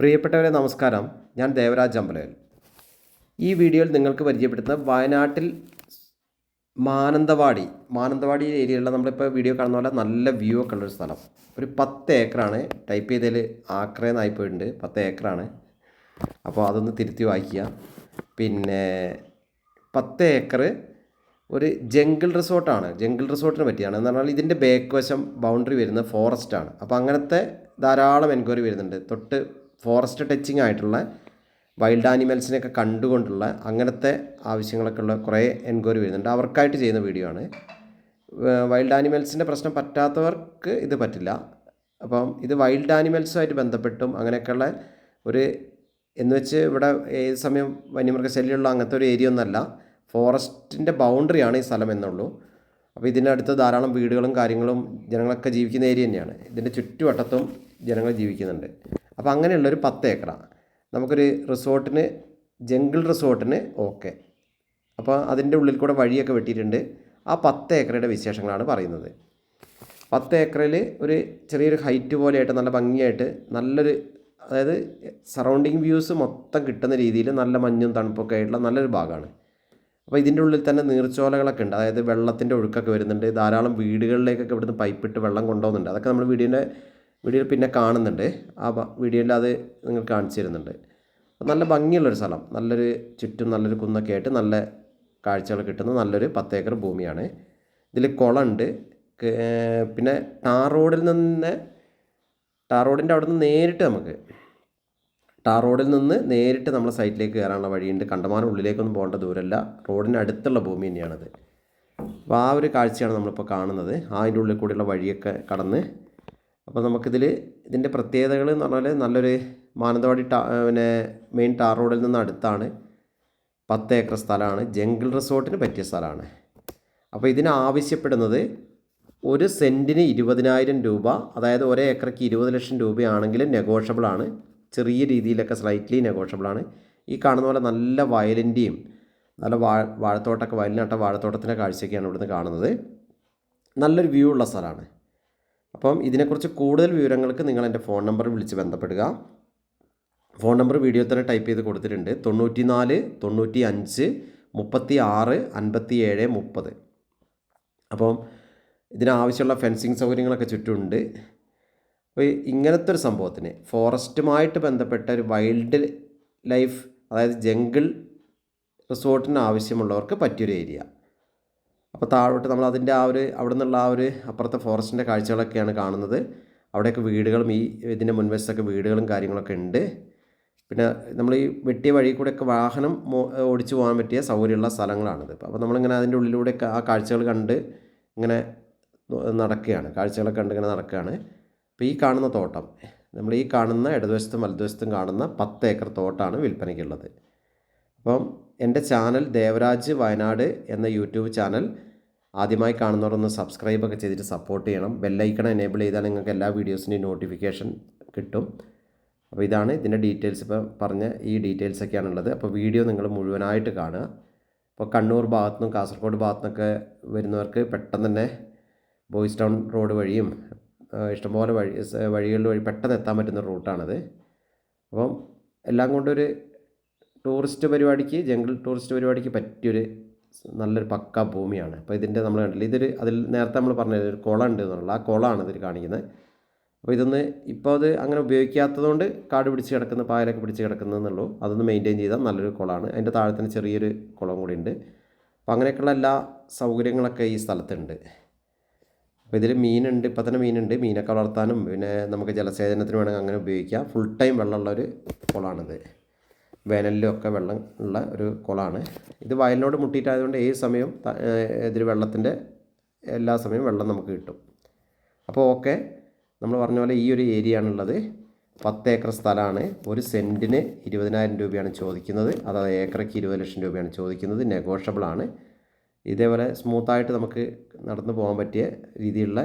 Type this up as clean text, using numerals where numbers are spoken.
പ്രിയപ്പെട്ടവരെ നമസ്കാരം. ഞാൻ ദേവരാജ് അമ്പലവയൽ. ഈ വീഡിയോയിൽ നിങ്ങൾക്ക് പരിചയപ്പെടുത്തുന്നത് വയനാട്ടിൽ മാനന്തവാടി ഏരിയയിലുള്ള നമ്മളിപ്പോൾ വീഡിയോ കാണുന്ന പോലെ നല്ല വ്യൂ ഒക്കെ ഉള്ളൊരു സ്ഥലം. ഒരു 10 ഏക്കറാണ്. ടൈപ്പ് ചെയ്തതിൽ ആക്രേന്നായി പോയിട്ടുണ്ട്. 10 ഏക്കറാണ്. അപ്പോൾ അതൊന്ന് തിരുത്തി വായിക്കുക. പിന്നെ 10 ഏക്കർ ഒരു ജംഗിൾ റിസോർട്ടാണ്. ജംഗിൾ റിസോർട്ടിന് പറ്റിയാണ്. എന്ന് പറഞ്ഞാൽ ഇതിൻ്റെ ബാക്ക് വശം ബൗണ്ടറി വരുന്നത് ഫോറസ്റ്റാണ്. അപ്പോൾ അങ്ങനത്തെ ധാരാളം എൻക്വയറി വരുന്നുണ്ട്. തൊട്ട് ഫോറസ്റ്റ് ടച്ചിങ് ആയിട്ടുള്ള വൈൽഡ് ആനിമൽസിനെയൊക്കെ കണ്ടുകൊണ്ടുള്ള അങ്ങനത്തെ ആവശ്യങ്ങളൊക്കെ ഉള്ള കുറേ എൻക്വയറി വരുന്നുണ്ട്. അവർക്കായിട്ട് ചെയ്യുന്ന വീഡിയോ ആണ്. വൈൽഡ് ആനിമൽസിൻ്റെ പ്രശ്നം പറ്റാത്തവർക്ക് ഇത് പറ്റില്ല. അപ്പം ഇത് വൈൽഡ് ആനിമൽസുമായിട്ട് ബന്ധപ്പെട്ടും അങ്ങനെയൊക്കെയുള്ള ഒരു എന്ന് വെച്ച് ഇവിടെ ഏത് സമയം വന്യമൃഗശല്യമുള്ള അങ്ങനത്തെ ഒരു ഏരിയ ഒന്നല്ല. ഫോറസ്റ്റിൻ്റെ ബൗണ്ടറിയാണ് ഈ സ്ഥലം എന്നുള്ളൂ. അപ്പോൾ ഇതിൻ്റെ അടുത്ത് ധാരാളം വീടുകളും കാര്യങ്ങളും ജനങ്ങളൊക്കെ ജീവിക്കുന്ന ഏരിയ തന്നെയാണ്. ഇതിൻ്റെ ചുറ്റുവട്ടത്തും ജനങ്ങൾ ജീവിക്കുന്നുണ്ട്. അപ്പോൾ അങ്ങനെയുള്ളൊരു 10 ഏക്കറാണ് നമുക്കൊരു റിസോർട്ടിന്, ജംഗിൾ റിസോർട്ടിന് ഓക്കെ. അപ്പോൾ അതിൻ്റെ ഉള്ളിൽ കൂടെ വഴിയൊക്കെ വെട്ടിയിട്ടുണ്ട്. ആ 10 ഏക്കറുടെ വിശേഷങ്ങളാണ് പറയുന്നത്. 10 ഏക്കറിൽ ഒരു ചെറിയൊരു ഹൈറ്റ് പോലെയായിട്ട് നല്ല ഭംഗിയായിട്ട് നല്ലൊരു, അതായത് സറൗണ്ടിങ് വ്യൂസ് മൊത്തം കിട്ടുന്ന രീതിയിൽ നല്ല മഞ്ഞും തണുപ്പൊക്കെ ആയിട്ടുള്ള നല്ലൊരു ഭാഗമാണ്. അപ്പോൾ ഇതിൻ്റെ ഉള്ളിൽ തന്നെ നീർച്ചോലകളൊക്കെ ഉണ്ട്. അതായത് വെള്ളത്തിൻ്റെ ഒഴുക്കൊക്കെ വരുന്നുണ്ട്. ധാരാളം വീടുകളിലേക്കൊക്കെ ഇവിടുന്ന് പൈപ്പിട്ട് വെള്ളം കൊണ്ടുപോകുന്നുണ്ട്. അതൊക്കെ നമ്മൾ വീഡിയോയിൽ പിന്നെ കാണുന്നുണ്ട്. ആ വീഡിയോയിൽ അത് നിങ്ങൾ കാണിച്ചു തരുന്നുണ്ട്. അപ്പോൾ നല്ല ഭംഗിയുള്ളൊരു സ്ഥലം, നല്ലൊരു ചുറ്റും നല്ലൊരു കുന്നൊക്കെ ആയിട്ട് നല്ല കാഴ്ചകൾ കിട്ടുന്ന നല്ലൊരു 10 ഏക്കർ ഭൂമിയാണ്. ഇതിൽ കുളമുണ്ട്. പിന്നെ ടാർ റോഡിൻ്റെ അവിടെ നിന്ന് നേരിട്ട് നമ്മളെ സൈറ്റിലേക്ക് കയറാനുള്ള വഴിയുണ്ട്. കണ്ടമാനം ഉള്ളിലേക്കൊന്നും പോകേണ്ട ദൂരമല്ല. റോഡിന് അടുത്തുള്ള ഭൂമി തന്നെയാണത്. അപ്പോൾ ആ ഒരു കാഴ്ചയാണ് നമ്മളിപ്പോൾ കാണുന്നത്. അതിൻ്റെ ഉള്ളിൽ കൂടിയുള്ള വഴിയൊക്കെ കടന്ന്. അപ്പോൾ ഇതിൻ്റെ പ്രത്യേകതകൾ എന്ന് പറഞ്ഞാൽ നല്ലൊരു മാനന്തവാടി മെയിൻ ടാർ റോഡിൽ നിന്ന് അടുത്താണ്. 10 ഏക്കർ സ്ഥലമാണ്. ജംഗിൾ റിസോർട്ടിന് പറ്റിയ സ്ഥലമാണ്. അപ്പോൾ ഇതിന് ആവശ്യപ്പെടുന്നത് ഒരു സെൻറ്റിന് 20,000 രൂപ, അതായത് ഒരേ ഏക്കർക്ക് 20 ലക്ഷം രൂപയാണെങ്കിലും നെഗോഷ്യബിളാണ്. ചെറിയ രീതിയിലൊക്കെ സ്ലൈറ്റ്ലി നെഗോഷ്യബിളാണ്. ഈ കാണുന്ന പോലെ നല്ല വയലിൻ്റെയും നല്ല വാഴത്തോട്ടമൊക്കെ, വയലിനട്ട വാഴത്തോട്ടത്തിൻ്റെ കാഴ്ചയൊക്കെയാണ് ഇവിടുന്ന് കാണുന്നത്. നല്ലൊരു വ്യൂ ഉള്ള സ്ഥലമാണ്. അപ്പം ഇതിനെക്കുറിച്ച് കൂടുതൽ വിവരങ്ങൾക്ക് നിങ്ങൾ എൻ്റെ ഫോൺ നമ്പർ വിളിച്ച് ബന്ധപ്പെടുക. ഫോൺ നമ്പർ വീഡിയോ തന്നെ ടൈപ്പ് ചെയ്ത് കൊടുത്തിട്ടുണ്ട്. 94 95 36 57 30. അപ്പം ഇതിനാവശ്യമുള്ള ഫെൻസിങ് സൗകര്യങ്ങളൊക്കെ ചുറ്റുമുണ്ട്. അപ്പോൾ ഇങ്ങനത്തെ ഒരു സംഭവത്തിന് ഫോറസ്റ്റുമായിട്ട് ബന്ധപ്പെട്ട ഒരു വൈൽഡ് ലൈഫ്, അതായത് ജംഗിൾ റിസോർട്ടിന് ആവശ്യമുള്ളവർക്ക് പറ്റിയൊരു ഏരിയ. അപ്പോൾ താഴോട്ട് നമ്മൾ അതിൻ്റെ അവിടെ നിന്നുള്ള അപ്പുറത്തെ ഫോറസ്റ്റിൻ്റെ കാഴ്ചകളൊക്കെയാണ് കാണുന്നത്. അവിടെയൊക്കെ വീടുകളും ഇതിൻ്റെ മുൻവശത്തൊക്കെ വീടുകളും കാര്യങ്ങളൊക്കെ ഉണ്ട്. പിന്നെ നമ്മൾ ഈ വെട്ടിയ വഴി കൂടെയൊക്കെ വാഹനം ഓടിച്ചു പോകാൻ പറ്റിയ സൗകര്യമുള്ള സ്ഥലങ്ങളാണിത്. അപ്പോൾ നമ്മളിങ്ങനെ അതിൻ്റെ ഉള്ളിലൂടെയൊക്കെ ആ കാഴ്ചകൾ കണ്ട് ഇങ്ങനെ കാഴ്ചകളൊക്കെ കണ്ട് ഇങ്ങനെ നടക്കുകയാണ്. അപ്പോൾ ഈ കാണുന്ന തോട്ടം, നമ്മൾ ഈ കാണുന്ന ഇടതുവശത്തും വലതുവശത്തും കാണുന്ന 10 ഏക്കർ തോട്ടമാണ് വിൽപ്പനയ്ക്കുള്ളത്. അപ്പം എൻ്റെ ചാനൽ ദേവരാജ് വയനാട് എന്ന യൂട്യൂബ് ചാനൽ ആദ്യമായി കാണുന്നവരൊന്ന് സബ്സ്ക്രൈബൊക്കെ ചെയ്തിട്ട് സപ്പോർട്ട് ചെയ്യണം. ബെല്ലൈക്കൺ എനേബിൾ ചെയ്താൽ നിങ്ങൾക്ക് എല്ലാ വീഡിയോസിൻ്റെയും നോട്ടിഫിക്കേഷൻ കിട്ടും. അപ്പോൾ ഇതാണ് ഇതിൻ്റെ ഡീറ്റെയിൽസ്. ഇപ്പോൾ പറഞ്ഞ ഈ ഡീറ്റെയിൽസൊക്കെയാണുള്ളത്. അപ്പോൾ വീഡിയോ നിങ്ങൾ മുഴുവനായിട്ട് കാണുക. അപ്പോൾ കണ്ണൂർ ഭാഗത്തുനിന്നും കാസർഗോഡ് ഭാഗത്തുനിന്നൊക്കെ വരുന്നവർക്ക് പെട്ടെന്ന് തന്നെ ബോയ്സ് ടൗൺ റോഡ് വഴിയും ഇഷ്ടംപോലെ വഴികളിൽ വഴി പെട്ടെന്ന് എത്താൻ പറ്റുന്ന റൂട്ടാണത്. അപ്പം എല്ലാം കൊണ്ടൊരു ജംഗിൾ ടൂറിസ്റ്റ് പരിപാടിക്ക് പറ്റിയൊരു നല്ലൊരു പക്ക ഭൂമിയാണ്. അപ്പോൾ ഇതിൻ്റെ നമ്മൾ കണ്ടില്ല, അതിൽ നേരത്തെ നമ്മൾ പറഞ്ഞത് ഒരു കുളം ഉണ്ട് എന്നുള്ള ആ കുളമാണ് ഇതിൽ കാണിക്കുന്നത്. അപ്പോൾ ഇപ്പോൾ അത് അങ്ങനെ ഉപയോഗിക്കാത്തതുകൊണ്ട് കാട് പിടിച്ച് കിടക്കുന്ന, പായലൊക്കെ പിടിച്ച് കിടക്കുന്നതെന്നുള്ളൂ. അതൊന്ന് മെയിൻറ്റെയിൻ ചെയ്താൽ നല്ലൊരു കുളമാണ്. അതിൻ്റെ താഴെ തന്നെ ചെറിയൊരു കുളം കൂടി ഉണ്ട്. അപ്പോൾ അങ്ങനെയൊക്കെയുള്ള എല്ലാ സൗകര്യങ്ങളൊക്കെ ഈ സ്ഥലത്തുണ്ട്. അപ്പോൾ ഇതിൽ മീനുണ്ട്, ഇപ്പോൾ തന്നെ മീനൊക്കെ വളർത്താനും പിന്നെ നമുക്ക് ജലസേചനത്തിന് വേണമെങ്കിൽ അങ്ങനെ ഉപയോഗിക്കാം. Full time വെള്ളമുള്ളൊരു കുളമാണിത്. വേനലിലും ഒക്കെ വെള്ളം ഉള്ള ഒരു കുളമാണ്. ഇത് വയലിനോട് മുട്ടിയിട്ടായതുകൊണ്ട് ഏത് സമയവും ഇതിൽ എല്ലാ സമയവും വെള്ളം നമുക്ക് കിട്ടും. അപ്പോൾ ഓക്കെ, നമ്മൾ പറഞ്ഞ പോലെ ഈ ഒരു ഏരിയ ആണുള്ളത്. 10 ഏക്കർ സ്ഥലമാണ്. ഒരു സെൻറ്റിന് 20,000 രൂപയാണ് ചോദിക്കുന്നത്. അതായത് ഏക്കറയ്ക്ക് 20 ലക്ഷം രൂപയാണ് ചോദിക്കുന്നത്. നെഗോഷ്യബിളാണ്. ഇതേപോലെ സ്മൂത്തായിട്ട് നമുക്ക് നടന്നു പോകാൻ പറ്റിയ രീതിയിലുള്ള